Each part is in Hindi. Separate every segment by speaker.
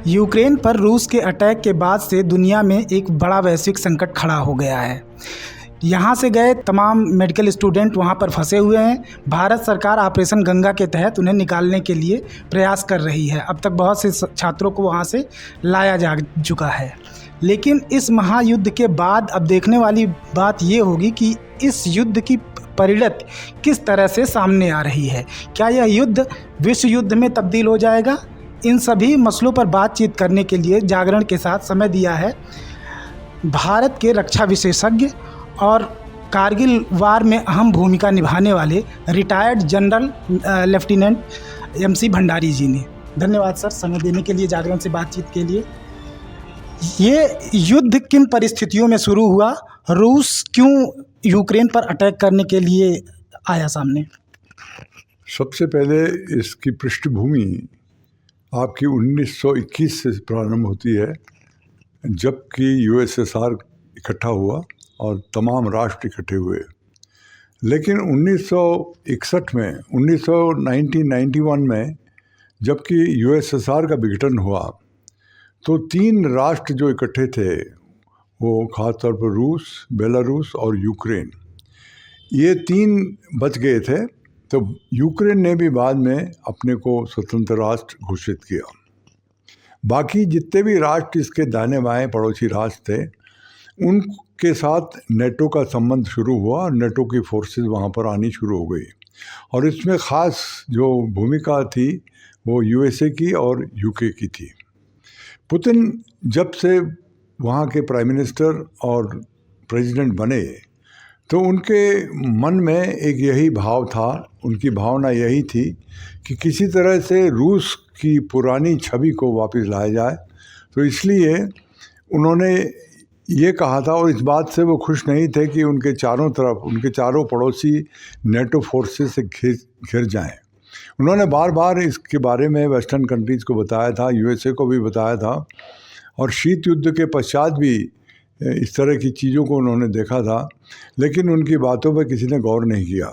Speaker 1: यूक्रेन पर रूस के अटैक के बाद से दुनिया में एक बड़ा वैश्विक संकट खड़ा हो गया है। यहाँ से गए तमाम मेडिकल स्टूडेंट वहाँ पर फंसे हुए हैं। भारत सरकार ऑपरेशन गंगा के तहत उन्हें निकालने के लिए प्रयास कर रही है। अब तक बहुत से छात्रों को वहाँ से लाया जा चुका है। लेकिन इस महायुद्ध के बाद अब देखने वाली बात ये होगी कि इस युद्ध की परिणति किस तरह से सामने आ रही है। क्या यह युद्ध विश्व युद्ध में तब्दील हो जाएगा? इन सभी मसलों पर बातचीत करने के लिए जागरण के साथ समय दिया है भारत के रक्षा विशेषज्ञ और कारगिल वार में अहम भूमिका निभाने वाले retired general lieutenant MC Bhandari ji ने। धन्यवाद सर समय देने के लिए, जागरण से बातचीत के लिए। ये युद्ध किन परिस्थितियों में शुरू हुआ? रूस क्यों यूक्रेन पर अटैक करने के लिए आया सामने?
Speaker 2: सबसे पहले इसकी पृष्ठभूमि आपकी 1921 से प्रारंभ होती है, जबकि USSR इकट्ठा हुआ और तमाम राष्ट्र इकट्ठे हुए। लेकिन 1961 में 1991 में जबकि USSR का विघटन हुआ तो 3 राष्ट्र जो इकट्ठे थे वो खासतौर पर रूस, बेलारूस और यूक्रेन, ये 3 बच गए थे। तो यूक्रेन ने भी बाद में अपने को स्वतंत्र राष्ट्र घोषित किया। बाकी जितने भी राष्ट्र इसके दाहिने बाएं पड़ोसी राष्ट्र थे, उनके साथ नेटो का संबंध शुरू हुआ और नेटो की फोर्सेस वहाँ पर आनी शुरू हो गई। और इसमें ख़ास जो भूमिका थी वो USA की और UK की थी। पुतिन जब से वहाँ के प्राइम मिनिस्टर और प्रेसिडेंट बने तो उनके मन में एक यही भाव था, उनकी भावना यही थी कि किसी तरह से रूस की पुरानी छवि को वापस लाया जाए। तो इसलिए उन्होंने ये कहा था, और इस बात से वो खुश नहीं थे कि उनके चारों तरफ उनके चारों पड़ोसी नेटो फोर्सेस से घिर जाएं। उन्होंने बार बार इसके बारे में वेस्टर्न कंट्रीज़ को बताया था, USA को भी बताया था, और शीत युद्ध के पश्चात भी इस तरह की चीज़ों को उन्होंने देखा था, लेकिन उनकी बातों पर किसी ने गौर नहीं किया।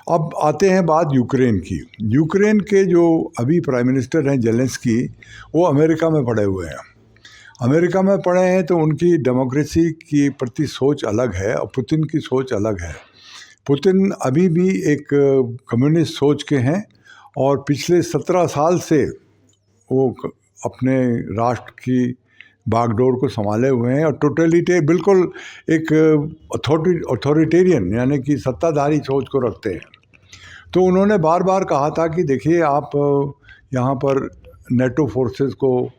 Speaker 2: अब आते हैं बात यूक्रेन की। यूक्रेन के जो अभी प्राइम मिनिस्टर हैं जेलेंस्की, वो अमेरिका में पड़े हुए हैं। अमेरिका में पड़े हैं तो उनकी डेमोक्रेसी की प्रति सोच अलग है और पुतिन की सोच अलग है। पुतिन अभी भी एक कम्युनिस्ट सोच के हैं और पिछले 17 साल से वो अपने राष्ट्र की बागडोर को संभाले हुए हैं और बिल्कुल एक अथॉरिटेरियन यानी कि सत्ताधारी सोच को रखते हैं। तो उन्होंने बार बार कहा था कि देखिए, आप यहाँ पर नेटो फोर्सेस को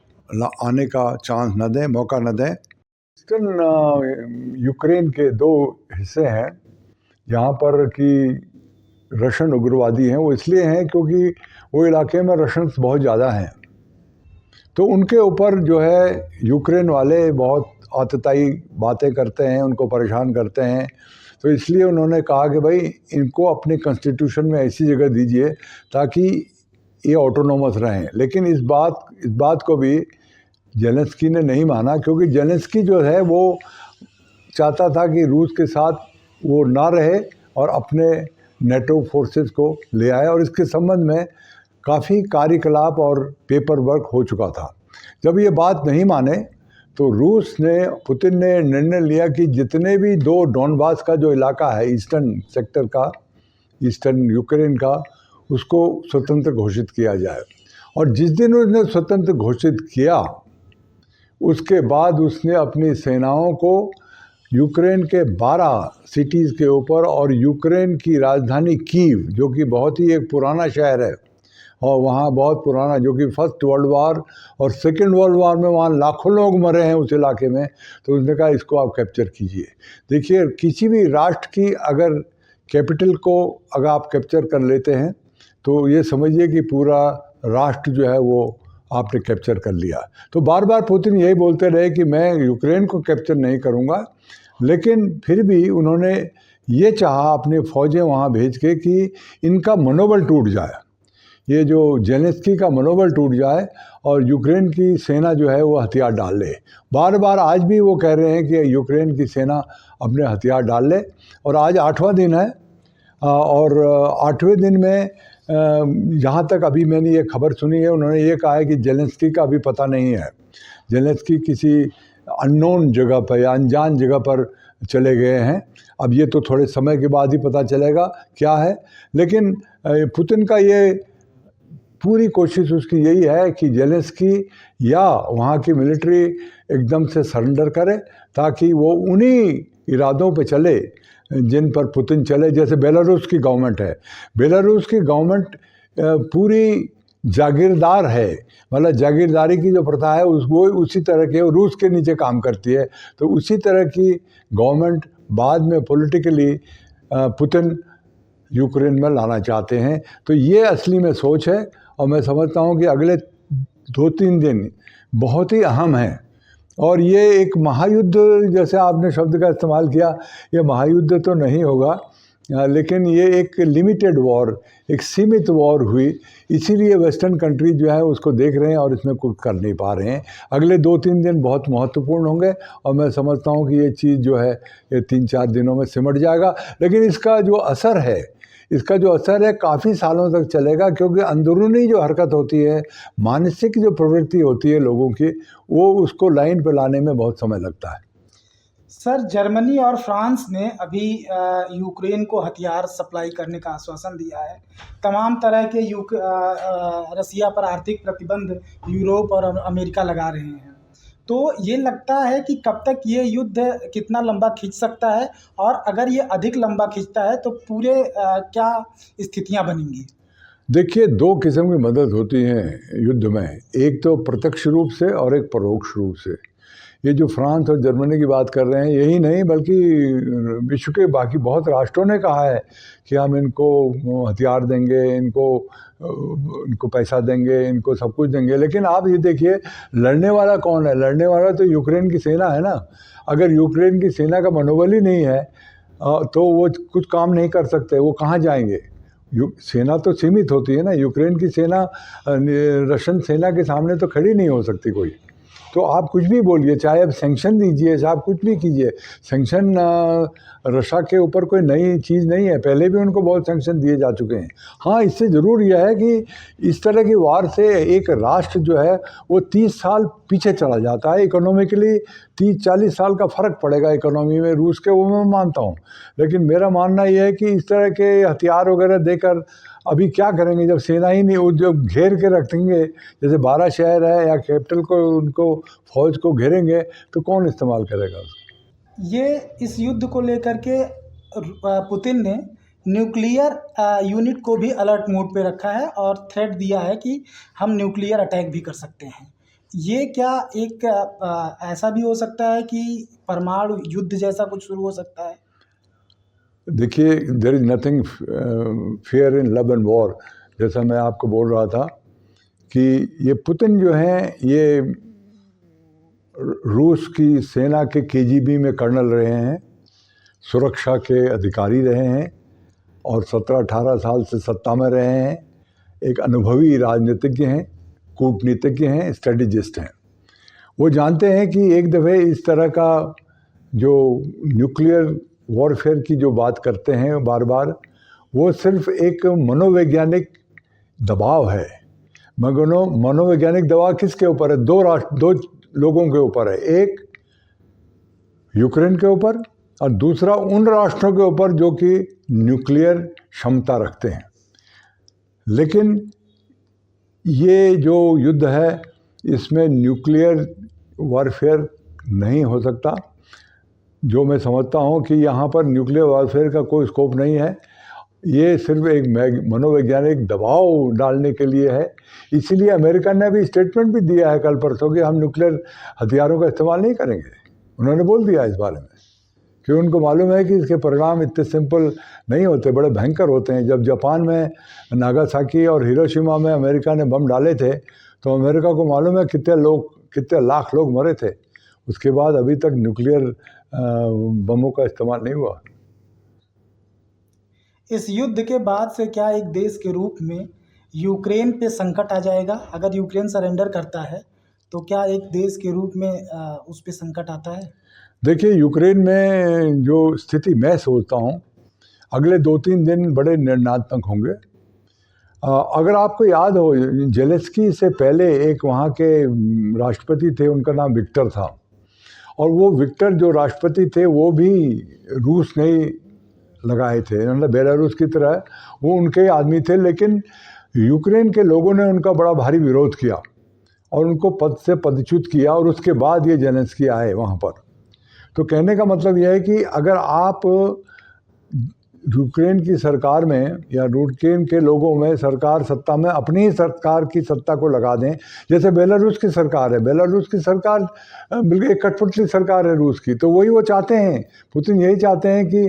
Speaker 2: आने का चांस न दें, मौका न दें। ईस्टर्न यूक्रेन के 2 हिस्से हैं जहाँ पर कि रशियन उग्रवादी हैं। वो इसलिए हैं क्योंकि वो इलाके में रशियंस बहुत ज़्यादा हैं। तो उनके ऊपर जो है यूक्रेन वाले बहुत आतताई बातें करते हैं, उनको परेशान करते हैं। तो इसलिए उन्होंने कहा कि भाई इनको अपने कॉन्स्टिट्यूशन में ऐसी जगह दीजिए ताकि ये ऑटोनोमस रहें। लेकिन इस बात को भी जेलेंस्की ने नहीं माना, क्योंकि जेलेंस्की जो है वो चाहता था कि रूस के साथ वो ना रहे और अपने नेटो फोर्सेस को ले आए, और इसके संबंध में काफ़ी कार्यकलाप और पेपर वर्क हो चुका था। जब ये बात नहीं माने तो पुतिन ने निर्णय लिया कि जितने भी 2 डॉनबास का जो इलाका है, ईस्टर्न सेक्टर का, ईस्टर्न यूक्रेन का, उसको स्वतंत्र घोषित किया जाए। और जिस दिन उसने स्वतंत्र घोषित किया उसके बाद उसने अपनी सेनाओं को यूक्रेन के 12 सिटीज़ के ऊपर और यूक्रेन की राजधानी कीव, जो कि बहुत ही एक पुराना शहर है और वहाँ बहुत पुराना, जो कि फर्स्ट वर्ल्ड वार और सेकेंड वर्ल्ड वार में वहाँ लाखों लोग मरे हैं उस इलाके में, तो उसने कहा इसको आप कैप्चर कीजिए। देखिए, किसी भी राष्ट्र की अगर कैपिटल को अगर आप कैप्चर कर लेते हैं तो ये समझिए कि पूरा राष्ट्र जो है वो आपने कैप्चर कर लिया। तो बार बार पुतिन यही बोलते रहे कि मैं यूक्रेन को कैप्चर नहीं करूँगा, लेकिन फिर भी उन्होंने ये चाहा अपनी फ़ौजें वहाँ भेज के कि इनका मनोबल टूट जाए, ये जो जेलेंस्की का मनोबल टूट जाए और यूक्रेन की सेना जो है वो हथियार डाल ले। बार बार आज भी वो कह रहे हैं कि यूक्रेन की सेना अपने हथियार डाल ले। और आज 8वां दिन है और 8वें दिन में यहाँ तक अभी मैंने ये खबर सुनी है, उन्होंने ये कहा है कि जेलेंस्की का अभी पता नहीं है, जेलेंस्की किसी अननोन जगह पर या अनजान जगह पर चले गए हैं। अब ये तो थोड़े समय के बाद ही पता चलेगा क्या है, लेकिन पुतिन का ये पूरी कोशिश उसकी यही है कि जेलेंस्की या वहाँ की मिलिट्री एकदम से सरेंडर करे, ताकि वो उन्हीं इरादों पे चले जिन पर पुतिन चले। जैसे बेलारूस की गवर्नमेंट है, बेलारूस की गवर्नमेंट पूरी जागीरदार है, मतलब जागीरदारी की जो प्रथा है वो उसी तरह के रूस के नीचे काम करती है। तो उसी तरह की गवर्नमेंट बाद में पॉलिटिकली पुतिन यूक्रेन में लाना चाहते हैं। तो ये असली में सोच है, और मैं समझता हूँ कि अगले 2-3 दिन बहुत ही अहम हैं। और ये एक महायुद्ध, जैसे आपने शब्द का इस्तेमाल किया, ये महायुद्ध तो नहीं होगा, लेकिन ये एक लिमिटेड वॉर, एक सीमित वॉर हुई, इसीलिए वेस्टर्न कंट्री जो है उसको देख रहे हैं और इसमें कुछ कर नहीं पा रहे हैं। अगले 2-3 दिन बहुत महत्वपूर्ण होंगे, और मैं समझता हूँ कि ये चीज़ जो है ये 3-4 दिनों में सिमट जाएगा। लेकिन इसका जो असर है काफ़ी सालों तक चलेगा, क्योंकि अंदरूनी जो हरकत होती है, मानसिक जो प्रवृत्ति होती है लोगों की, वो उसको लाइन पर लाने में बहुत समय लगता है।
Speaker 1: सर, जर्मनी और फ्रांस ने अभी यूक्रेन को हथियार सप्लाई करने का आश्वासन दिया है। तमाम तरह के रसिया पर आर्थिक प्रतिबंध यूरोप और अमेरिका लगा रहे हैं। तो ये लगता है कि कब तक ये युद्ध कितना लंबा खींच सकता है, और अगर ये अधिक लंबा खींचता है तो पूरे क्या स्थितियां बनेंगी?
Speaker 2: देखिए, 2 किस्म की मदद होती हैं युद्ध में, एक तो प्रत्यक्ष रूप से और एक परोक्ष रूप से। ये जो फ्रांस और जर्मनी की बात कर रहे हैं, यही नहीं बल्कि विश्व के बाकी बहुत राष्ट्रों ने कहा है कि हम इनको हथियार देंगे, इनको पैसा देंगे, इनको सब कुछ देंगे। लेकिन आप ये देखिए, लड़ने वाला कौन है? लड़ने वाला तो यूक्रेन की सेना है ना। अगर यूक्रेन की सेना का मनोबल ही नहीं है तो वो कुछ काम नहीं कर सकते, वो कहाँ जाएंगे? सेना तो सीमित होती है ना। यूक्रेन की सेना रशियन सेना के सामने तो खड़ी नहीं हो सकती कोई। तो आप कुछ भी बोलिए, चाहे आप सैंक्शन दीजिए, चाहे आप कुछ भी कीजिए, सैंक्शन रशिया के ऊपर कोई नई चीज़ नहीं है, पहले भी उनको बहुत सैंक्शन दिए जा चुके हैं। हाँ, इससे ज़रूर यह है कि इस तरह की वार से एक राष्ट्र जो है वो 30 साल पीछे चला जाता है इकोनॉमिकली। 30-40 साल का फ़र्क पड़ेगा इकोनॉमी में रूस के, वो मैं मानता हूँ। लेकिन मेरा मानना यह है कि इस तरह के हथियार वगैरह देकर अभी क्या करेंगे, जब सेना ही नहीं, वो जब घेर के रखेंगे, जैसे 12 शहर है या कैपिटल को, उनको फौज को घेरेंगे, तो कौन इस्तेमाल करेगा उसको?
Speaker 1: ये इस युद्ध को लेकर के पुतिन ने न्यूक्लियर यूनिट को भी अलर्ट मोड पे रखा है और थ्रेट दिया है कि हम न्यूक्लियर अटैक भी कर सकते हैं। ये क्या एक ऐसा भी हो सकता है कि परमाणु युद्ध जैसा कुछ शुरू हो सकता है?
Speaker 2: देखिए, there is nothing fair in love and war. जैसा मैं आपको बोल रहा था कि ये पुतिन जो हैं, ये रूस की सेना के केजीबी में कर्नल रहे हैं, सुरक्षा के अधिकारी रहे हैं, और 17-18 साल से सत्ता में रहे हैं। एक अनुभवी राजनीतिज्ञ हैं, कूटनीतिज्ञ हैं, स्ट्रेटेजिस्ट हैं। वो जानते हैं कि एक दफ़े इस तरह का जो न्यूक्लियर वॉरफेयर की जो बात करते हैं बार बार, वो सिर्फ एक मनोवैज्ञानिक दबाव है। मनोवैज्ञानिक दबाव किसके ऊपर है? दो लोगों के ऊपर है। एक यूक्रेन के ऊपर और दूसरा उन राष्ट्रों के ऊपर जो कि न्यूक्लियर क्षमता रखते हैं। लेकिन ये जो युद्ध है, इसमें न्यूक्लियर वॉरफेयर नहीं हो सकता। जो मैं समझता हूँ कि यहाँ पर न्यूक्लियर वॉरफेयर का कोई स्कोप नहीं है। ये सिर्फ एक मनोवैज्ञानिक दबाव डालने के लिए है। इसीलिए अमेरिका ने भी स्टेटमेंट भी दिया है कल परसों कि हम न्यूक्लियर हथियारों का इस्तेमाल नहीं करेंगे। उन्होंने बोल दिया इस बारे में कि उनको मालूम है कि इसके परिणाम इतने सिंपल नहीं होते, बड़े भयंकर होते हैं। जब जापान में नागासाकी और हिरोशिमा में अमेरिका ने बम डाले थे, तो अमेरिका को मालूम है कितने लाख लोग मरे थे। उसके बाद अभी तक न्यूक्लियर बमों का इस्तेमाल नहीं हुआ।
Speaker 1: इस युद्ध के बाद से क्या एक देश के रूप में यूक्रेन पे संकट आ जाएगा? अगर यूक्रेन सरेंडर करता है तो क्या एक देश के रूप में उस पे संकट आता है?
Speaker 2: देखिए, यूक्रेन में जो स्थिति मैं सोचता हूँ, अगले 2-3 दिन बड़े निर्णात्मक होंगे। अगर आपको याद हो, जेलेंस्की से पहले एक वहाँ के राष्ट्रपति थे, उनका नाम विक्टर था, और वो विक्टर जो राष्ट्रपति थे वो भी रूस नहीं लगाए थे, मतलब बेलारूस की तरह वो उनके आदमी थे, लेकिन यूक्रेन के लोगों ने उनका बड़ा भारी विरोध किया और उनको पद से पदच्युत किया, और उसके बाद ये जेलेंस्की आए वहाँ पर। तो कहने का मतलब यह है कि अगर आप यूक्रेन की सरकार में या यूक्रेन के लोगों में सरकार सत्ता में अपनी ही सरकार की सत्ता को लगा दें, जैसे बेलारूस की सरकार है, बेलारूस की सरकार बिल्कुल एक कठपुतली सरकार है रूस की, तो वही वो चाहते हैं, पुतिन यही चाहते हैं कि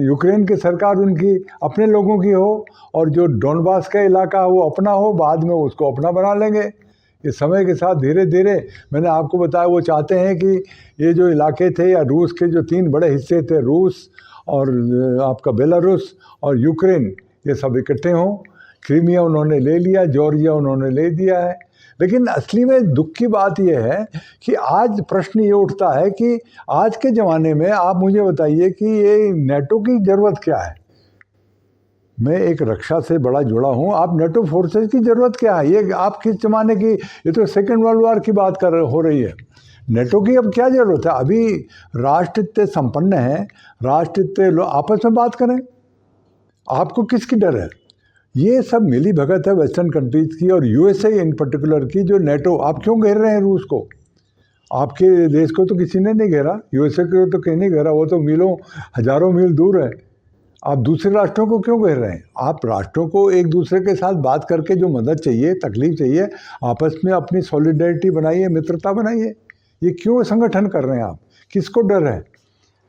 Speaker 2: यूक्रेन की सरकार उनकी अपने लोगों की हो और जो डोनबास का इलाका वो अपना हो, बाद में उसको अपना बना लेंगे। इस समय के साथ धीरे धीरे, मैंने आपको बताया, वो चाहते हैं कि ये जो इलाके थे या रूस के जो 3 बड़े हिस्से थे, रूस और आपका बेलारूस और यूक्रेन, ये सब इकट्ठे हों। क्रीमिया उन्होंने ले लिया, जॉर्जिया उन्होंने ले दिया है। लेकिन असली में दुख की बात यह है कि आज प्रश्न ये उठता है कि आज के ज़माने में आप मुझे बताइए कि ये नेटो की ज़रूरत क्या है। मैं एक रक्षा से बड़ा जुड़ा हूँ, आप नेटो फोर्सेस की ज़रूरत क्या है? ये आप किस ज़माने की, ये तो सेकेंड वर्ल्ड वॉर की बात हो रही है। नेटो की अब क्या ज़रूरत है? अभी राष्ट्र इतने संपन्न हैं, राष्ट्र इतने आपस में बात करें, आपको किसकी डर है? ये सब मिली भगत है वेस्टर्न कंट्रीज़ की और यूएसए इन पर्टिकुलर की, जो नेटो, आप क्यों घेर रहे हैं रूस को? आपके देश को तो किसी ने नहीं घेरा, यूएसए को तो कहीं नहीं घेरा, वो तो मीलों हजारों मील दूर है। आप दूसरे राष्ट्रों को क्यों घेर रहे हैं? आप राष्ट्रों को एक दूसरे के साथ बात करके जो मदद चाहिए, तकलीफ चाहिए, आपस में अपनी सॉलिडेरिटी बनाइए, मित्रता बनाइए। ये क्यों संगठन कर रहे हैं आप? किसको डर है?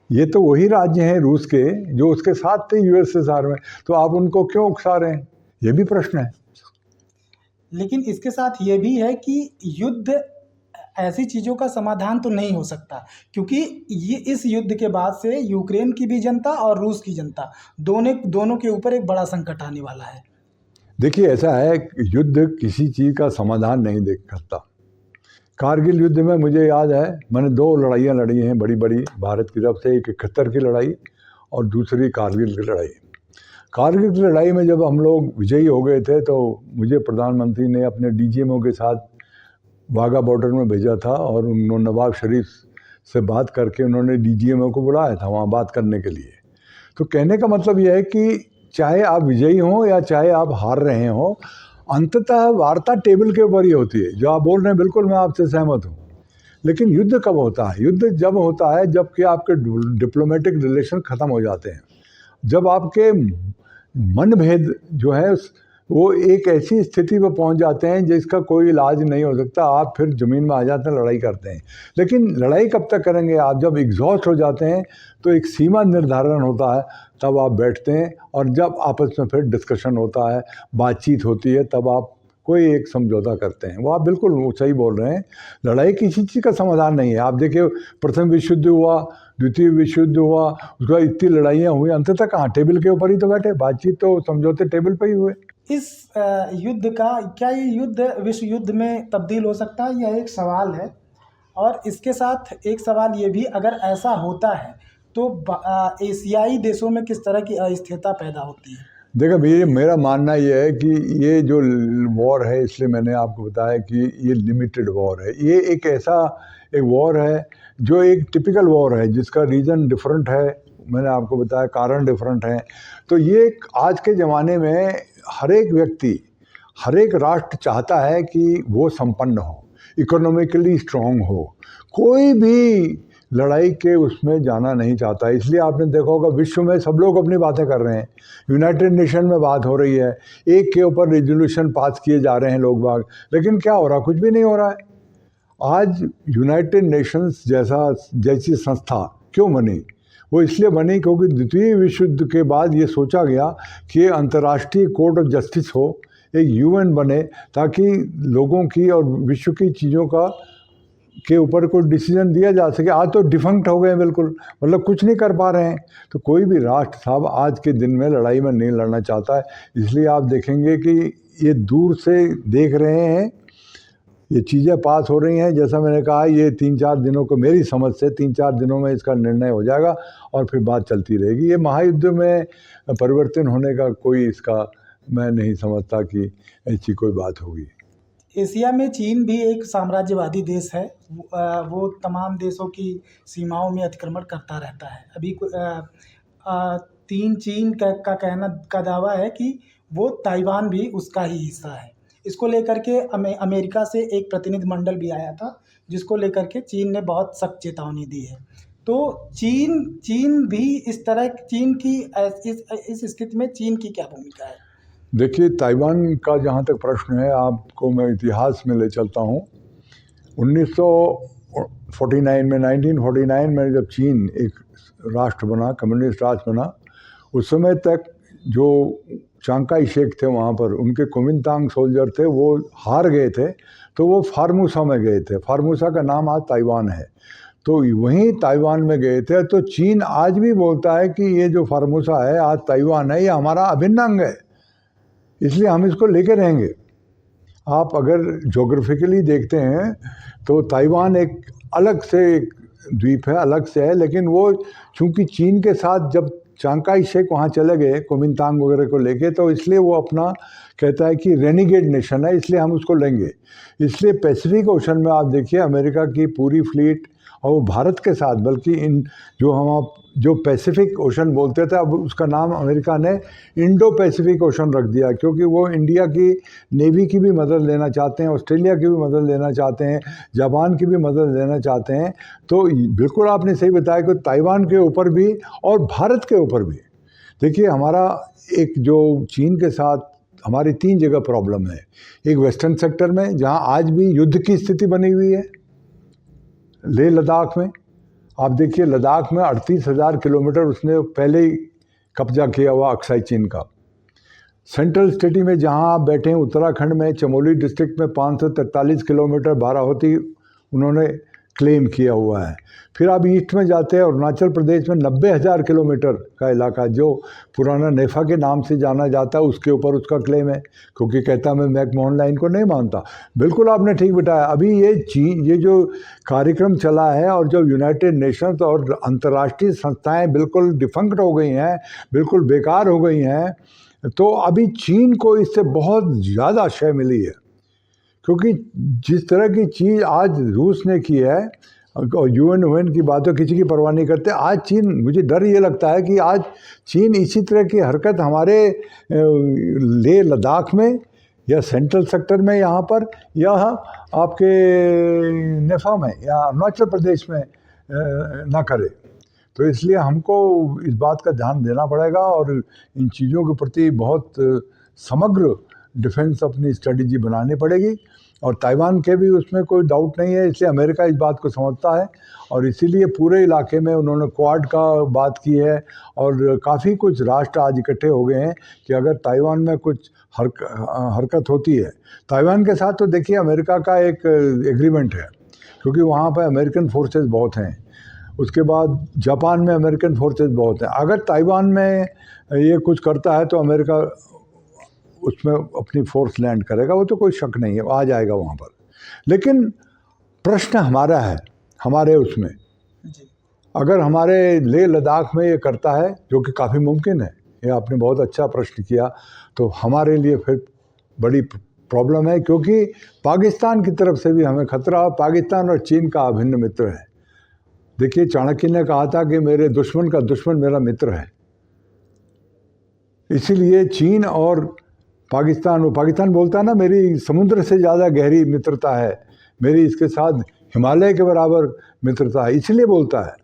Speaker 2: ये तो वही राज्य हैं रूस के जो उसके साथ थे यूएसएसआर में, तो आप उनको क्यों उकसा रहे हैं? ये भी प्रश्न है।
Speaker 1: लेकिन इसके साथ ये भी है कि युद्ध ऐसी चीज़ों का समाधान तो नहीं हो सकता, क्योंकि ये इस युद्ध के बाद से यूक्रेन की भी जनता और रूस की जनता दोनों के ऊपर एक बड़ा संकट आने वाला है।
Speaker 2: देखिए, ऐसा है, युद्ध किसी चीज़ का समाधान नहीं दे सकता। कारगिल युद्ध में मुझे याद है, मैंने 2 लड़ाइयाँ लड़ी हैं बड़ी बड़ी भारत की तरफ से, एक 71 की लड़ाई और दूसरी कारगिल की लड़ाई। कारगिल की लड़ाई में जब हम लोग विजयी हो गए थे तो मुझे प्रधानमंत्री ने अपने डीजीएमओ के साथ वाघा बॉर्डर में भेजा था और उन्होंने नवाब शरीफ से बात करके उन्होंने डीजीएमओ को बुलाया था वहाँ बात करने के लिए। तो कहने का मतलब यह है कि चाहे आप विजयी हों या चाहे आप हार रहे हों, अंततः वार्ता टेबल के ऊपर ही होती है। जो आप बोल रहे हैं बिल्कुल मैं आपसे सहमत हूँ। लेकिन युद्ध कब होता है? युद्ध जब होता है जबकि आपके डिप्लोमेटिक रिलेशन ख़त्म हो जाते हैं, जब आपके मनभेद जो है वो एक ऐसी स्थिति पर पहुंच जाते हैं जिसका कोई इलाज नहीं हो सकता, आप फिर ज़मीन में आ जाते हैं, लड़ाई करते हैं। लेकिन लड़ाई कब तक करेंगे? आप जब एग्जॉस्ट हो जाते हैं तो एक सीमा निर्धारण होता है, तब आप बैठते हैं और जब आपस में फिर डिस्कशन होता है, बातचीत होती है, तब आप कोई एक समझौता करते हैं। वो आप बिल्कुल सही बोल रहे हैं। लड़ाई किसी चीज़ का समाधान नहीं है। आप देखिए, प्रथम विश्व युद्ध हुआ, द्वितीय विश्व युद्ध हुआ, उसके बाद इतनी लड़ाइयाँ हुई, अंततः कहाँ? टेबल के ऊपर ही तो बैठे, बातचीत तो समझौते टेबल पर ही हुए।
Speaker 1: इस युद्ध का क्या ये युद्ध विश्व युद्ध में तब्दील हो सकता है? यह एक सवाल है। और इसके साथ एक सवाल ये भी, अगर ऐसा होता है तो एशियाई देशों में किस तरह की अस्थिरता पैदा होती है?
Speaker 2: देखो, मेरा मानना ये है कि ये जो वॉर है, इसलिए मैंने आपको बताया कि ये लिमिटेड वॉर है। ये एक ऐसा एक वॉर है जो एक टिपिकल वॉर है जिसका रीज़न डिफरेंट है, मैंने आपको बताया कारण डिफरेंट है। तो ये आज के ज़माने में हर एक व्यक्ति, हर एक राष्ट्र चाहता है कि वो संपन्न हो, इकोनॉमिकली स्ट्रॉन्ग हो। कोई भी लड़ाई के उसमें जाना नहीं चाहता। इसलिए आपने देखा होगा विश्व में सब लोग अपनी बातें कर रहे हैं, यूनाइटेड नेशन में बात हो रही है, एक के ऊपर रेजोल्यूशन पास किए जा रहे हैं लोग बाग, लेकिन क्या हो रहा? कुछ भी नहीं हो रहा है। आज यूनाइटेड नेशंस जैसी संस्था क्यों बनी? वो इसलिए बनी क्योंकि द्वितीय विश्व युद्ध के बाद ये सोचा गया कि अंतर्राष्ट्रीय कोर्ट ऑफ जस्टिस हो, एक यूएन बने, ताकि लोगों की और विश्व की चीज़ों का के ऊपर कोई डिसीजन दिया जा सके। आज तो डिफंक्ट हो गए बिल्कुल, मतलब कुछ नहीं कर पा रहे हैं। तो कोई भी राष्ट्र साहब आज के दिन में लड़ाई में नहीं लड़ना चाहता है। इसलिए आप देखेंगे कि ये दूर से देख रहे हैं, ये चीज़ें पास हो रही हैं। जैसा मैंने कहा, ये 3-4 दिनों को, मेरी समझ से 3-4 दिनों में इसका निर्णय हो जाएगा और फिर बात चलती रहेगी। ये महायुद्ध में परिवर्तन होने का कोई इसका मैं नहीं समझता कि ऐसी कोई बात होगी।
Speaker 1: एशिया में चीन भी एक साम्राज्यवादी देश है। वो तमाम देशों की सीमाओं में अतिक्रमण करता रहता है। तीन चीन का कहना का दावा है कि वो ताइवान भी उसका ही हिस्सा है। इसको लेकर के अमेरिका से एक प्रतिनिधि मंडल भी आया था, जिसको लेकर के चीन ने बहुत सख्त चेतावनी दी है। तो चीन भी इस तरह चीन की इस स्थिति में चीन की क्या भूमिका है?
Speaker 2: देखिए, ताइवान का जहाँ तक प्रश्न है, आपको मैं इतिहास में ले चलता हूँ। 1949 में 1949 में जब चीन एक राष्ट्र बना, कम्युनिस्ट राष्ट्र बना, उस समय तक जो चांगकाई शेक थे वहाँ पर, उनके कुमिनतांग सोल्जर थे, वो हार गए थे, तो वो फार्मूसा में गए थे। फार्मूसा का नाम आज ताइवान है। तो वहीं ताइवान में गए थे। तो चीन आज भी बोलता है कि ये जो फार्मूसा है आज ताइवान है, ये हमारा अभिन्न अंग है, इसलिए हम इसको लेके रहेंगे। आप अगर जोग्राफिकली देखते हैं तो ताइवान एक अलग से एक द्वीप है, अलग से है, लेकिन वो चूंकि चीन के साथ जब चांगकाई शेक वहाँ चले गए कुमिनतांग वगैरह को लेके, तो इसलिए वो अपना कहता है कि रेनिगेड नेशन है, इसलिए हम उसको लेंगे। इसलिए पैसिफिक ओशन में आप देखिए अमेरिका की पूरी फ्लीट, और वो भारत के साथ, बल्कि इन जो पैसिफिक ओशन बोलते थे, अब उसका नाम अमेरिका ने इंडो पैसिफिक ओशन रख दिया, क्योंकि वो इंडिया की नेवी की भी मदद लेना चाहते हैं, ऑस्ट्रेलिया की भी मदद लेना चाहते हैं, जापान की भी मदद लेना चाहते हैं। तो बिल्कुल आपने सही बताया कि ताइवान के ऊपर भी और भारत के ऊपर भी। देखिए, हमारा एक जो चीन के साथ हमारी 3 जगह प्रॉब्लम है। एक वेस्टर्न सेक्टर में, जहाँ आज भी युद्ध की स्थिति बनी हुई है। लेह लद्दाख में आप देखिए, लद्दाख में 38,000 किलोमीटर उसने पहले ही कब्जा किया हुआ अक्साई चीन का। सेंट्रल स्टेटी में जहां आप बैठे हैं, उत्तराखंड में चमोली डिस्ट्रिक्ट में 543 किलोमीटर बाराहोती उन्होंने क्लेम किया हुआ है। फिर आप ईस्ट में जाते हैं, अरुणाचल प्रदेश में 90,000 किलोमीटर का इलाका जो पुराना नेफा के नाम से जाना जाता है, उसके ऊपर उसका क्लेम है, क्योंकि कहता मैं मैकमोहन लाइन को नहीं मानता। बिल्कुल आपने ठीक बताया। अभी ये जो कार्यक्रम चला है, और जो यूनाइटेड नेशंस और अंतर्राष्ट्रीय संस्थाएं बिल्कुल डिफंक्ट हो गई हैं, बिल्कुल बेकार हो गई हैं, तो अभी चीन को इससे बहुत ज़्यादा क्षय मिली है। क्योंकि जिस तरह की चीज़ आज रूस ने की है, और यूएन की बातों किसी की परवाह नहीं करते, आज चीन, मुझे डर ये लगता है कि आज चीन इसी तरह की हरकत हमारे लेह लद्दाख में या सेंट्रल सेक्टर में यहाँ पर, या आपके नेफा में या अरुणाचल प्रदेश में ना करे। तो इसलिए हमको इस बात का ध्यान देना पड़ेगा, और इन चीज़ों के प्रति बहुत समग्र डिफेंस अपनी स्ट्रेटजी बनानी पड़ेगी। और ताइवान के भी उसमें कोई डाउट नहीं है, इसलिए अमेरिका इस बात को समझता है, और इसीलिए पूरे इलाके में उन्होंने क्वाड का बात की है, और काफ़ी कुछ राष्ट्र आज इकट्ठे हो गए हैं कि अगर ताइवान में कुछ हरकत होती है। ताइवान के साथ तो देखिए अमेरिका का एक एग्रीमेंट है, क्योंकि वहाँ पर अमेरिकन फोर्सेस बहुत हैं। उसके बाद जापान में अमेरिकन फोर्सेस बहुत हैं। अगर ताइवान में ये कुछ करता है तो अमेरिका उसमें अपनी फोर्स लैंड करेगा, वो तो कोई शक नहीं है, आ जाएगा वहाँ पर। लेकिन प्रश्न हमारा है, हमारे उसमें अगर हमारे लेह लद्दाख में ये करता है, जो कि काफ़ी मुमकिन है, ये आपने बहुत अच्छा प्रश्न किया, तो हमारे लिए फिर बड़ी प्रॉब्लम है, क्योंकि पाकिस्तान की तरफ से भी हमें खतरा। पाकिस्तान और चीन का अभिन्न मित्र है। देखिए, चाणक्य ने कहा था कि मेरे दुश्मन का दुश्मन मेरा मित्र है। इसीलिए चीन और पाकिस्तान बोलता है ना, मेरी समुद्र से ज़्यादा गहरी मित्रता है, मेरी इसके साथ हिमालय के बराबर मित्रता है। इसलिए बोलता है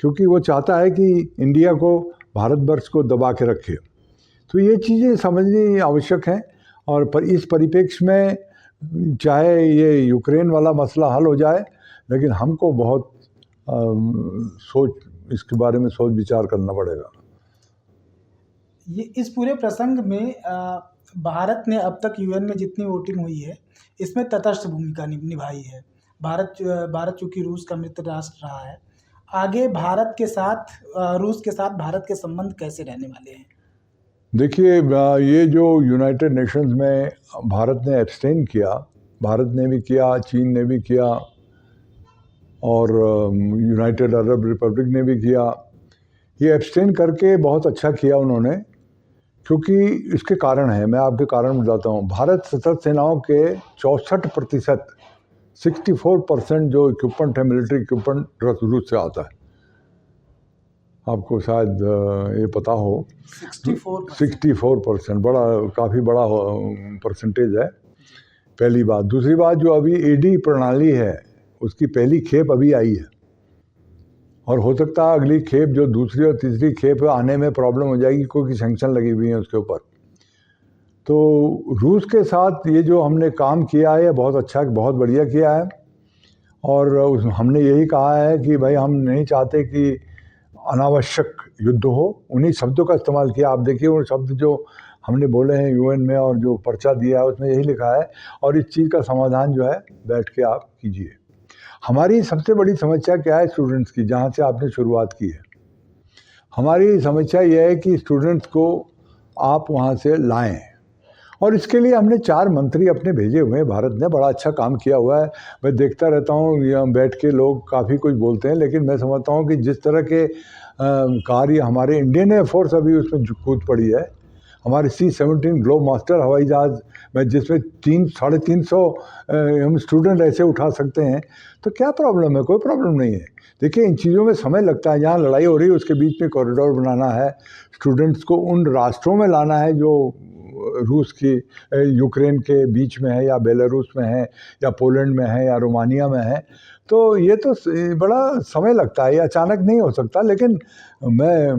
Speaker 2: क्योंकि वो चाहता है कि इंडिया को, भारतवर्ष को दबा के रखे। तो ये चीज़ें समझनी आवश्यक हैं। और पर इस परिप्रेक्ष्य में चाहे ये यूक्रेन वाला मसला हल हो जाए, लेकिन हमको बहुत इसके बारे में सोच विचार करना पड़ेगा।
Speaker 1: ये इस पूरे प्रसंग में भारत ने अब तक यूएन में जितनी वोटिंग हुई है, इसमें तटस्थ भूमिका निभाई है। भारत चूँकि रूस का मित्र राष्ट्र रहा है, आगे भारत के साथ, रूस के साथ भारत के संबंध कैसे रहने वाले हैं? देखिए,
Speaker 2: ये जो यूनाइटेड नेशंस में भारत ने एब्सटेन किया, भारत ने भी किया, चीन ने भी किया, और यूनाइटेड अरब रिपब्लिक ने भी किया। ये एब्सटेन करके बहुत अच्छा किया उन्होंने, क्योंकि इसके कारण है, मैं आपके कारण बताता हूँ। भारत सशस्त्र सेनाओं के 64%, 64% जो इक्विपमेंट है, मिलिट्री इक्विपमेंट रूस से आता है। आपको शायद ये पता हो। 64% बड़ा, काफ़ी बड़ा परसेंटेज है। पहली बात। दूसरी बात, जो अभी एडी प्रणाली है उसकी पहली खेप अभी आई है, और हो सकता है अगली खेप जो दूसरी और तीसरी खेप आने में प्रॉब्लम हो जाएगी, क्योंकि सैंक्शन लगी हुई है उसके ऊपर। तो रूस के साथ ये जो हमने काम किया है बहुत अच्छा, बहुत बढ़िया किया है। और हमने यही कहा है कि भाई हम नहीं चाहते कि अनावश्यक युद्ध हो। उन्हीं शब्दों का इस्तेमाल किया। आप देखिए वो शब्द जो हमने बोले हैं यूएन में और जो पर्चा दिया है उसमें यही लिखा है, और इस चीज़ का समाधान जो है बैठ के आप कीजिए। हमारी सबसे बड़ी समस्या क्या है स्टूडेंट्स की, जहाँ से आपने शुरुआत की है। हमारी समस्या यह है कि स्टूडेंट्स को आप वहाँ से लाएं, और इसके लिए हमने 4 मंत्री अपने भेजे हुए हैं। भारत ने बड़ा अच्छा काम किया हुआ है। मैं देखता रहता हूँ यहाँ बैठ के लोग काफ़ी कुछ बोलते हैं, लेकिन मैं समझता हूँ कि जिस तरह के कार्य हमारे इंडियन एयरफोर्स अभी उसमें कूद पड़ी है। हमारे C-17 ग्लोब मास्टर हवाई जहाज़ में, जिसमें 300-350 हम स्टूडेंट ऐसे उठा सकते हैं, तो क्या प्रॉब्लम है? कोई प्रॉब्लम नहीं है। देखिए इन चीज़ों में समय लगता है। जहाँ लड़ाई हो रही है उसके बीच में कॉरिडोर बनाना है, स्टूडेंट्स को उन राष्ट्रों में लाना है जो रूस की यूक्रेन के बीच में है, या बेलारूस में है, या पोलैंड में है, या रोमानिया में है। तो ये तो बड़ा समय लगता है, ये अचानक नहीं हो सकता। लेकिन मैं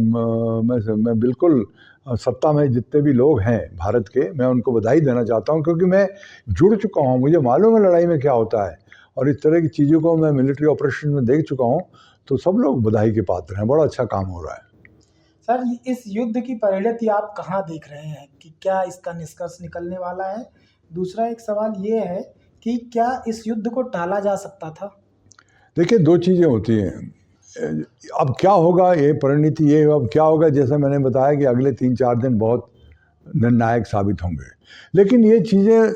Speaker 2: बिल्कुल सत्ता में जितने भी लोग हैं भारत के, मैं उनको बधाई देना चाहता हूँ, क्योंकि मैं जुड़ चुका हूँ, मुझे मालूम है लड़ाई में क्या होता है, और इस तरह की चीज़ों को मैं मिलिट्री ऑपरेशन में देख चुका हूँ। तो सब लोग बधाई के पात्र हैं। बड़ा अच्छा काम हो रहा है।
Speaker 1: सर, इस युद्ध की परिणति आप कहाँ देख रहे हैं कि क्या इसका निष्कर्ष निकलने वाला है? दूसरा एक सवाल ये है कि क्या इस युद्ध को टाला जा सकता था?
Speaker 2: देखिए 2 चीज़ें होती हैं। अब क्या होगा, ये परिणति ये अब क्या होगा, जैसे मैंने बताया कि अगले 3-4 दिन बहुत निर्णायक साबित होंगे। लेकिन ये चीज़ें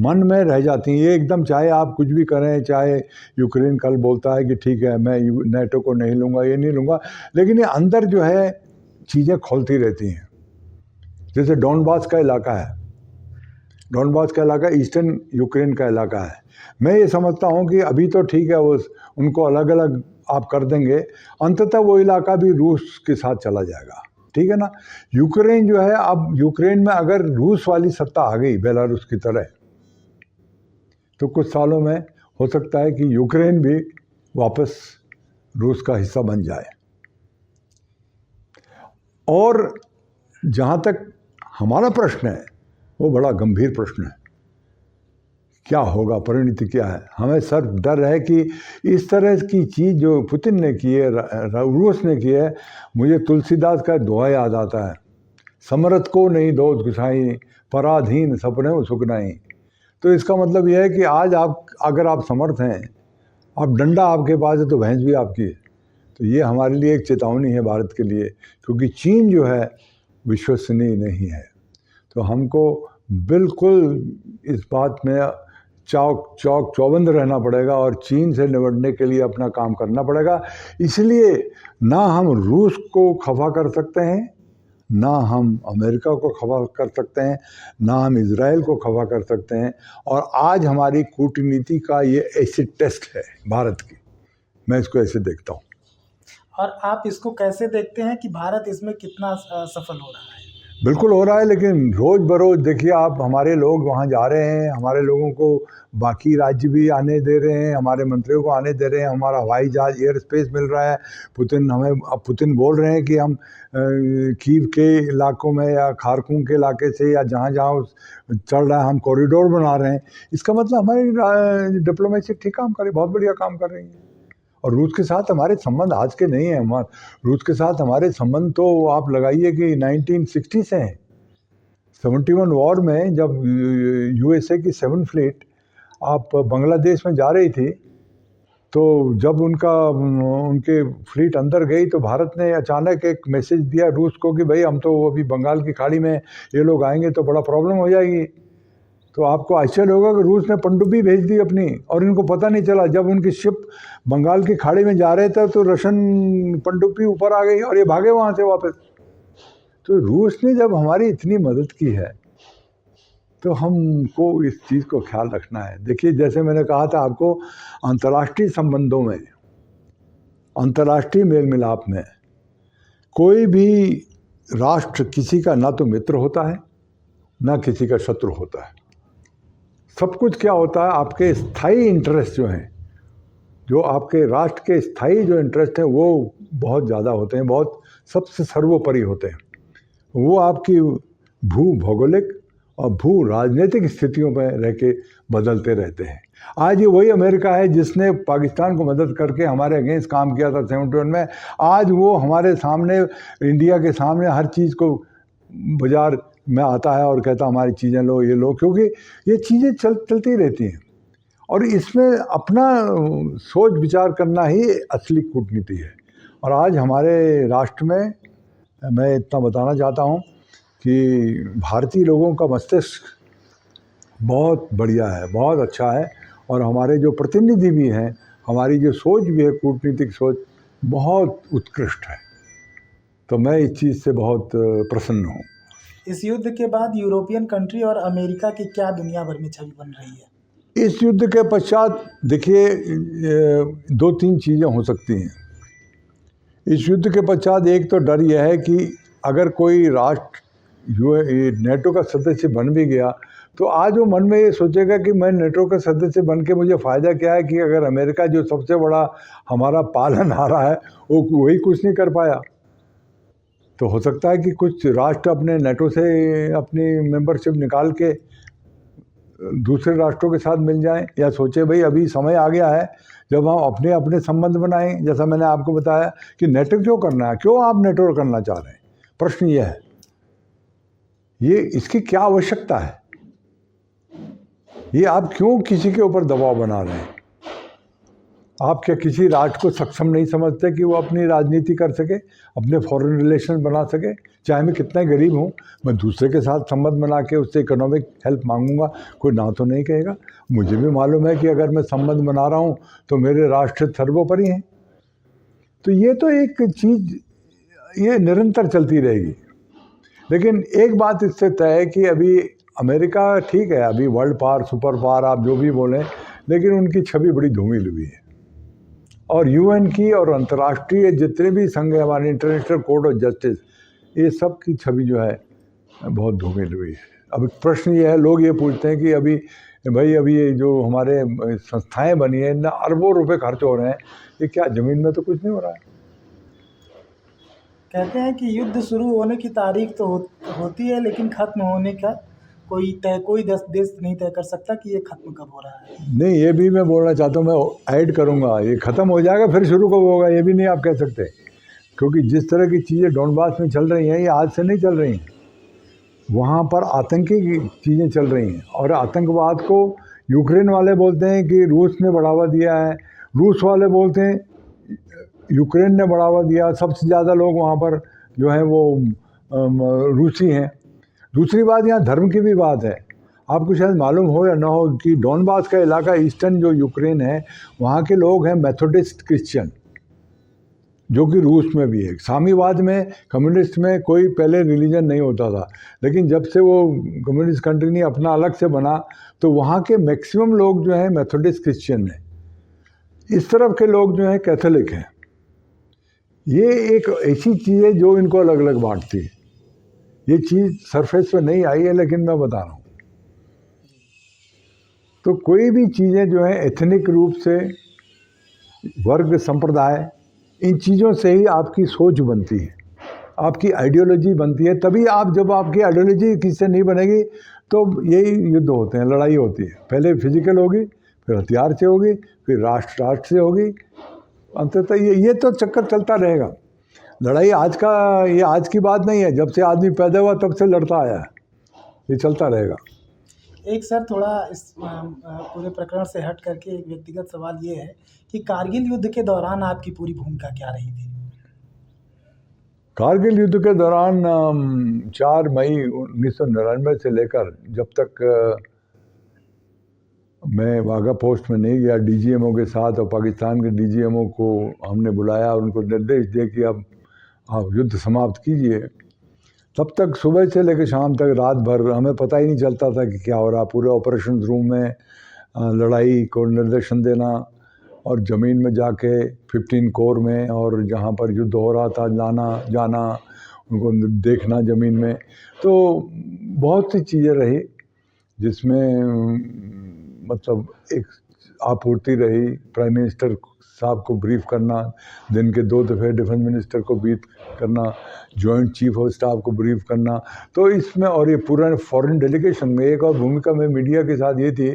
Speaker 2: मन में रह जाती हैं। ये एकदम, चाहे आप कुछ भी करें, चाहे यूक्रेन कल बोलता है कि ठीक है मैं नेटो को नहीं लूँगा, ये नहीं लूँगा, लेकिन ये अंदर जो है चीज़ें खोलती रहती हैं। जैसे डॉनबास का इलाका है, डॉनबास का इलाका ईस्टर्न यूक्रेन का इलाका है। मैं ये समझता हूँ कि अभी तो ठीक है, वो उनको अलग अलग आप कर देंगे, अंततः वो इलाका भी रूस के साथ चला जाएगा। ठीक है ना। यूक्रेन जो है, अब यूक्रेन में अगर रूस वाली सत्ता आ गई बेलारूस की तरह, तो कुछ सालों में हो सकता है कि यूक्रेन भी वापस रूस का हिस्सा बन जाए। और जहाँ तक हमारा प्रश्न है वो बड़ा गंभीर प्रश्न है, क्या होगा, परिणति क्या है। हमें सर डर है कि इस तरह की चीज़ जो पुतिन ने की है, रूस ने की है, मुझे तुलसीदास का दोहा याद आता है, समरथ को नहीं दो गुसाई, पराधीन सपने सुख नहीं। तो इसका मतलब यह है कि आज आप अगर आप समर्थ हैं, आप डंडा आपके पास है, तो भैंस भी आपकी है। तो ये हमारे लिए एक चेतावनी है भारत के लिए, क्योंकि चीन जो है विश्वसनीय नहीं है। तो हमको बिल्कुल इस बात में चौबंद रहना पड़ेगा, और चीन से निपटने के लिए अपना काम करना पड़ेगा। इसलिए ना हम रूस को खफा कर सकते हैं, ना हम अमेरिका को खफा कर सकते हैं, ना हम इजराइल को खफा कर सकते हैं। और आज हमारी कूटनीति का ये एसिड टेस्ट है भारत की, मैं इसको ऐसे देखता हूँ।
Speaker 1: और आप इसको कैसे देखते हैं कि भारत इसमें कितना सफल हो रहा है?
Speaker 2: बिल्कुल हो रहा है, लेकिन रोज़ बरोज़ देखिए आप, हमारे लोग वहाँ जा रहे हैं, हमारे लोगों को बाकी राज्य भी आने दे रहे हैं, हमारे मंत्रियों को आने दे रहे हैं, हमारा हवाई जहाज एयर स्पेस मिल रहा है। पुतिन बोल रहे हैं कि हम कीव के इलाकों में या खारकुन के इलाके से या जहाँ जहाँ चल रहा है हम कॉरिडोर बना रहे हैं। इसका मतलब हमारी डिप्लोमेसी ठीक काम कर रही, बहुत बढ़िया काम कर रही है। और रूस के साथ हमारे संबंध आज के नहीं हैं। रूस के साथ हमारे संबंध तो आप लगाइए कि 1960 से हैं। 71 वॉर में जब यूएसए की 7 फ्लीट आप बांग्लादेश में जा रही थी, तो जब उनके फ्लीट अंदर गई तो भारत ने अचानक एक मैसेज दिया रूस को कि भाई हम तो अभी बंगाल की खाड़ी में ये लोग आएंगे तो बड़ा प्रॉब्लम हो जाएगी। तो आपको आश्चर्य होगा कि रूस ने पनडुब्बी भेज दी अपनी, और इनको पता नहीं चला। जब उनकी शिप बंगाल की खाड़ी में जा रहे थे तो रशियन पनडुब्बी ऊपर आ गई और ये भागे वहाँ से वापस। तो रूस ने जब हमारी इतनी मदद की है तो हमको इस चीज़ को ख्याल रखना है। देखिए, जैसे मैंने कहा था आपको, अंतर्राष्ट्रीय संबंधों में, अंतर्राष्ट्रीय मेल मिलाप में कोई भी राष्ट्र किसी का ना तो मित्र होता है ना किसी का शत्रु होता है। सब कुछ क्या होता है, आपके स्थायी इंटरेस्ट जो हैं, जो आपके राष्ट्र के स्थायी जो इंटरेस्ट हैं वो बहुत ज़्यादा होते हैं, बहुत सबसे सर्वोपरि होते हैं। वो आपकी भू भौगोलिक और भू राजनीतिक स्थितियों में रह के बदलते रहते हैं। आज ये वही अमेरिका है जिसने पाकिस्तान को मदद करके हमारे अगेंस्ट काम किया था 71 में। आज वो हमारे सामने, इंडिया के सामने हर चीज़ को बाजार में आता है और कहता हमारी चीज़ें लो, ये लो, क्योंकि ये चीज़ें चलती रहती हैं। और इसमें अपना सोच विचार करना ही असली कूटनीति है। और आज हमारे राष्ट्र में मैं इतना बताना चाहता हूँ कि भारतीय लोगों का मस्तिष्क बहुत बढ़िया है, बहुत अच्छा है, और हमारे जो प्रतिनिधि भी हैं, हमारी जो सोच भी है, कूटनीतिक सोच, बहुत उत्कृष्ट है। तो मैं इस चीज़ से बहुत प्रसन्न हूँ।
Speaker 1: इस युद्ध के बाद यूरोपियन कंट्री और अमेरिका की क्या दुनिया भर में छवि बन रही है?
Speaker 2: इस युद्ध के पश्चात देखिए, 2-3 चीज़ें हो सकती हैं। इस युद्ध के पश्चात एक तो डर यह है कि अगर कोई राष्ट्र नेटो का सदस्य बन भी गया तो आज वो मन में ये सोचेगा कि मैं नेटो का सदस्य बन के मुझे फ़ायदा क्या है, कि अगर अमेरिका जो सबसे बड़ा हमारा पालनहारा है वो वही कुछ नहीं कर पाया। तो हो सकता है कि कुछ राष्ट्र अपने नेटो से अपनी मेंबरशिप निकाल के दूसरे राष्ट्रों के साथ मिल जाएं, या सोचे भाई अभी समय आ गया है जब हम अपने अपने संबंध बनाएं। जैसा मैंने आपको बताया कि नेटो क्यों करना है, क्यों आप नेटो करना चाह रहे हैं, प्रश्न ये है, ये इसकी क्या आवश्यकता है, ये आप क्यों किसी के ऊपर दबाव बना रहे हैं? आप क्या किसी राष्ट्र को सक्षम नहीं समझते कि वो अपनी राजनीति कर सके, अपने फॉरेन रिलेशन बना सके? चाहे मैं कितना गरीब हूँ, मैं दूसरे के साथ संबंध बना के उससे इकोनॉमिक हेल्प मांगूंगा, कोई ना तो नहीं कहेगा। मुझे भी मालूम है कि अगर मैं संबंध बना रहा हूँ तो मेरे राष्ट्र सर्वोपरि हैं। तो ये तो एक चीज़ ये निरंतर चलती रहेगी। लेकिन एक बात इससे तय है कि अभी अमेरिका ठीक है, अभी वर्ल्ड पावर, सुपर पावर, आप जो भी बोलें, लेकिन उनकी छवि बड़ी धूमिल हुई है। और यूएन की और अंतर्राष्ट्रीय जितने भी संघ है, हमारे इंटरनेशनल कोर्ट ऑफ जस्टिस, ये सब की छवि जो है बहुत धूमिल हुई है। अब प्रश्न ये है, लोग ये पूछते हैं कि अभी भाई अभी ये जो हमारे संस्थाएं बनी हैं, इतना अरबों रुपए खर्च हो रहे हैं, ये क्या ज़मीन में तो कुछ नहीं हो रहा है?
Speaker 1: कहते हैं कि युद्ध शुरू होने की तारीख तो होती है, लेकिन ख़त्म होने का कोई देश नहीं तय कर सकता कि ये ख़त्म कब हो रहा है।
Speaker 2: नहीं, ये भी मैं बोलना चाहता हूँ, मैं ऐड करूँगा, ये ख़त्म हो जाएगा फिर शुरू कब होगा ये भी नहीं आप कह सकते, क्योंकि जिस तरह की चीज़ें डोनबास में चल रही हैं ये आज से नहीं चल रही हैं। वहाँ पर आतंकी चीज़ें चल रही हैं, और आतंकवाद को यूक्रेन वाले बोलते हैं कि रूस ने बढ़ावा दिया है, रूस वाले बोलते हैं यूक्रेन ने बढ़ावा दिया। सबसे ज़्यादा लोग वहाँ पर जो हैं वो रूसी हैं। दूसरी बात, यहाँ धर्म की भी बात है। आपको शायद मालूम हो या ना हो कि डोनबास का इलाका, ईस्टर्न जो यूक्रेन है, वहाँ के लोग हैं मेथोडिस्ट क्रिश्चियन, जो कि रूस में भी है। साम्यवाद में, कम्युनिस्ट में कोई पहले रिलीजन नहीं होता था, लेकिन जब से वो कम्युनिस्ट कंट्री ने अपना अलग से बना तो वहाँ के मैक्सिमम लोग जो हैं मेथोडिस्ट क्रिश्चियन हैं। इस तरफ के लोग जो हैं कैथोलिक हैं। ये एक ऐसी चीज़ है जो इनको अलग अलग बांटती है। ये चीज़ सरफेस पे नहीं आई है, लेकिन मैं बता रहा हूँ। तो कोई भी चीज़ें जो हैं एथनिक रूप से, वर्ग, संप्रदाय, इन चीज़ों से ही आपकी सोच बनती है, आपकी आइडियोलॉजी बनती है। तभी आप, जब आपकी आइडियोलॉजी किससे नहीं बनेगी तो यही युद्ध होते हैं, लड़ाई होती है। पहले फिजिकल होगी, फिर हथियार से होगी, फिर राष्ट्र से होगी, अंततः ये तो चक्कर चलता रहेगा। लड़ाई ये आज की बात नहीं है, जब से आदमी पैदा हुआ तब से लड़ता आया है, ये चलता रहेगा।
Speaker 1: एक सर, थोड़ा इस पूरे प्रकरण से हट करके एक व्यक्तिगत सवाल ये है कि कारगिल युद्ध के दौरान आपकी पूरी भूमिका क्या रही थी?
Speaker 2: कारगिल युद्ध के दौरान 4 मई 1999 से लेकर जब तक मैं वाघा पोस्ट में नहीं गया डीजीएमओ के साथ, और पाकिस्तान के डीजीएमओ को हमने बुलाया और उनको निर्देश दिए कि अब आप युद्ध समाप्त कीजिए, तब तक सुबह से लेकर शाम तक रात भर हमें पता ही नहीं चलता था कि क्या हो रहा। पूरे ऑपरेशन रूम में लड़ाई को निर्देशन देना और ज़मीन में जाके 15 कोर में और जहाँ पर युद्ध हो रहा था जाना उनको देखना ज़मीन में। तो बहुत सी चीज़ें रही जिसमें मतलब एक आपूर्ति रही। प्राइम मिनिस्टर साहब को ब्रीफ करना, दिन के 2 दफ़े डिफेंस मिनिस्टर को ब्रीफ करना, जॉइंट चीफ ऑफ स्टाफ को ब्रीफ करना। तो इसमें और ये पूरा फॉरेन डेलीगेशन में एक और भूमिका में मीडिया के साथ ये थी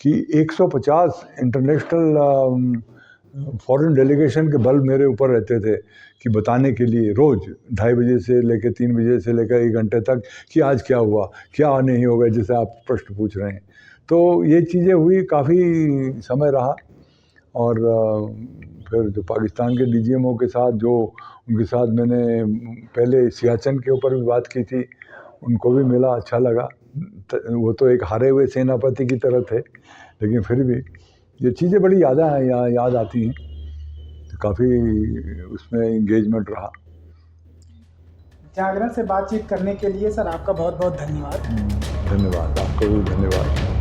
Speaker 2: कि 150 इंटरनेशनल फॉरेन डेलीगेशन के बल मेरे ऊपर रहते थे कि बताने के लिए रोज़ 2:30 बजे से लेकर 3 बजे से लेकर 1 घंटे तक कि आज क्या हुआ, क्या नहीं होगा, जैसे आप प्रश्न पूछ रहे हैं। तो ये चीज़ें हुई, काफ़ी समय रहा। और फिर जो पाकिस्तान के डीजीएमओ के साथ जो उनके साथ मैंने पहले सियाचिन के ऊपर भी बात की थी, उनको भी मिला, अच्छा लगा। वो तो एक हारे हुए सेनापति की तरह थे, लेकिन फिर भी ये चीज़ें बड़ी याद आती हैं। तो काफ़ी उसमें इंगेजमेंट रहा।
Speaker 1: जागरण से बातचीत करने के लिए सर आपका बहुत बहुत धन्यवाद।
Speaker 2: धन्यवाद, आपको भी धन्यवाद।